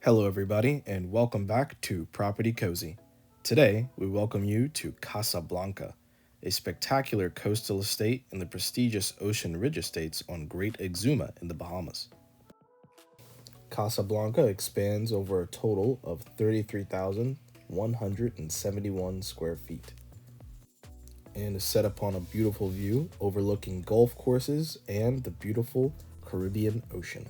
Hello, everybody, and welcome back to Property Cozy. Today, we welcome you to Casablanca, a spectacular coastal estate in the prestigious Ocean Ridge Estates on Great Exuma in the Bahamas. Casablanca expands over a total of 33,171 square feet and is set upon a beautiful view overlooking golf courses and the beautiful Caribbean Ocean.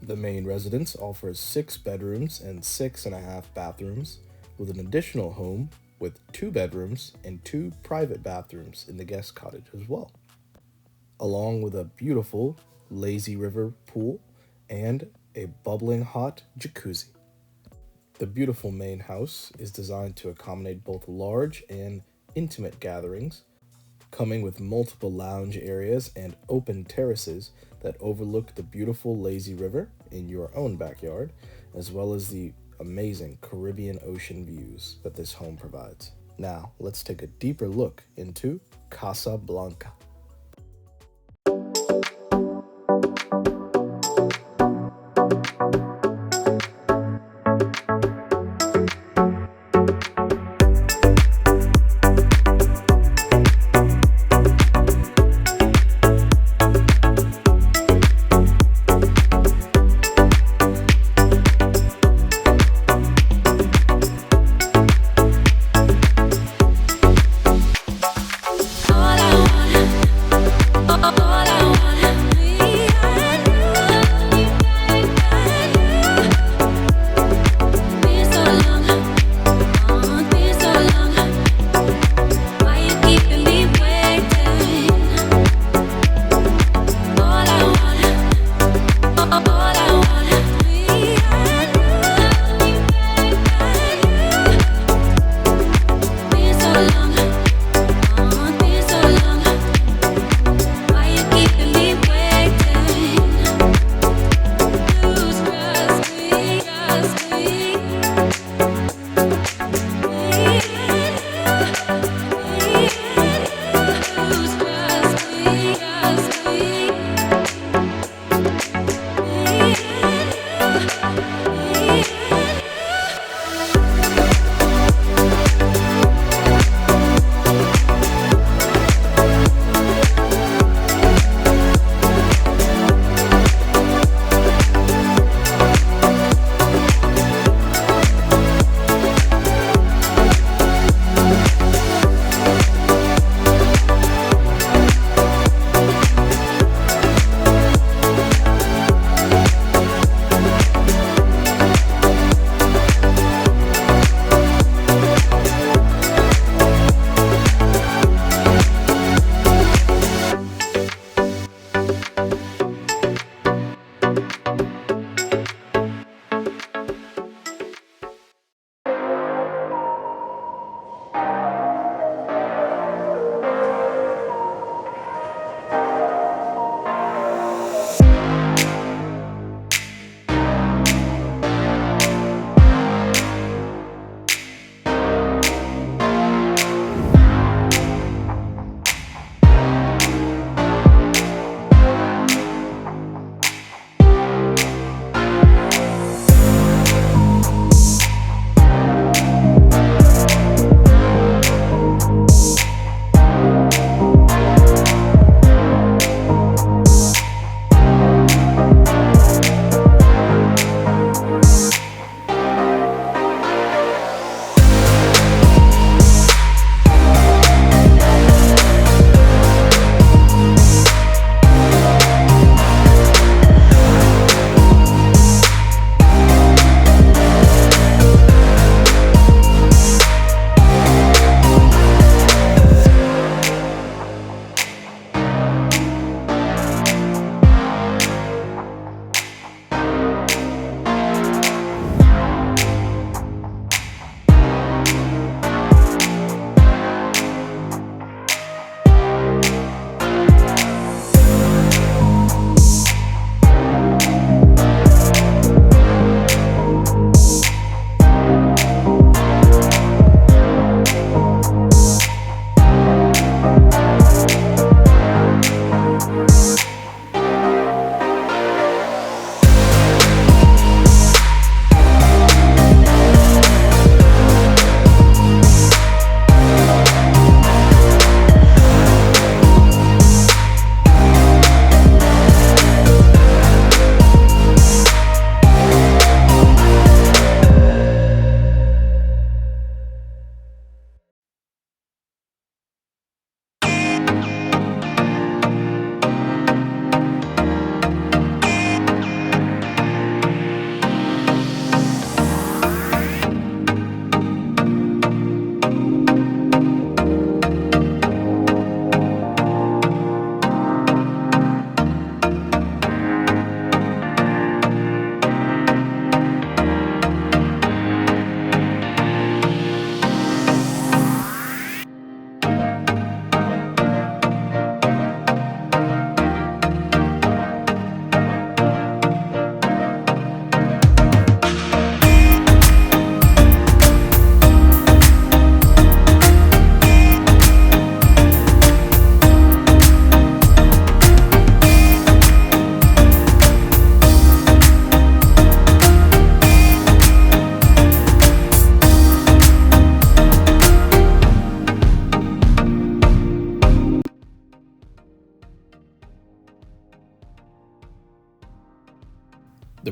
The main residence offers 6 bedrooms and 6.5 bathrooms, with an additional home with 2 bedrooms and 2 private bathrooms in the guest cottage as well, along with a beautiful lazy river pool and a bubbling hot jacuzzi. The beautiful main house is designed to accommodate both large and intimate gatherings, coming with multiple lounge areas and open terraces that overlook the beautiful lazy river in your own backyard, as well as the amazing Caribbean Ocean views that this home provides. Now, let's take a deeper look into Casa Blanca.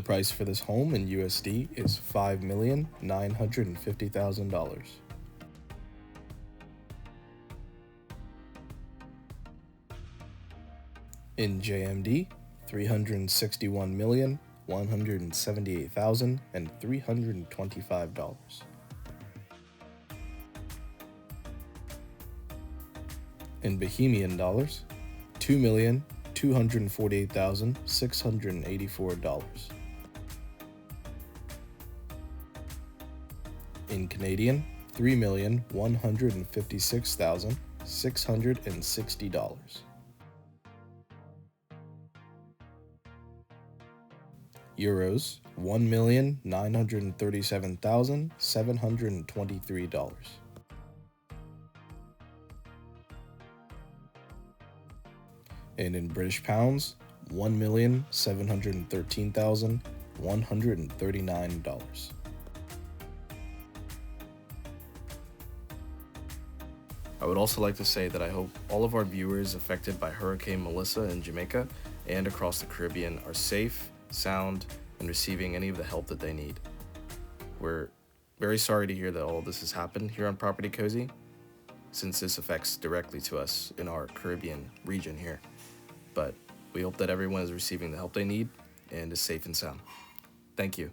price for this home in USD is $5,950,000. In JMD, $361,178,325. In Bahamian dollars, $2,248,684. In Canadian, $3,156,660. Euros, $1,937,723. And in British pounds, $1,713,139. I would also like to say that I hope all of our viewers affected by Hurricane Melissa in Jamaica and across the Caribbean are safe, sound, and receiving any of the help that they need. We're very sorry to hear that all of this has happened here on Property Cozy, since this affects directly to us in our Caribbean region here. But we hope that everyone is receiving the help they need and is safe and sound. Thank you.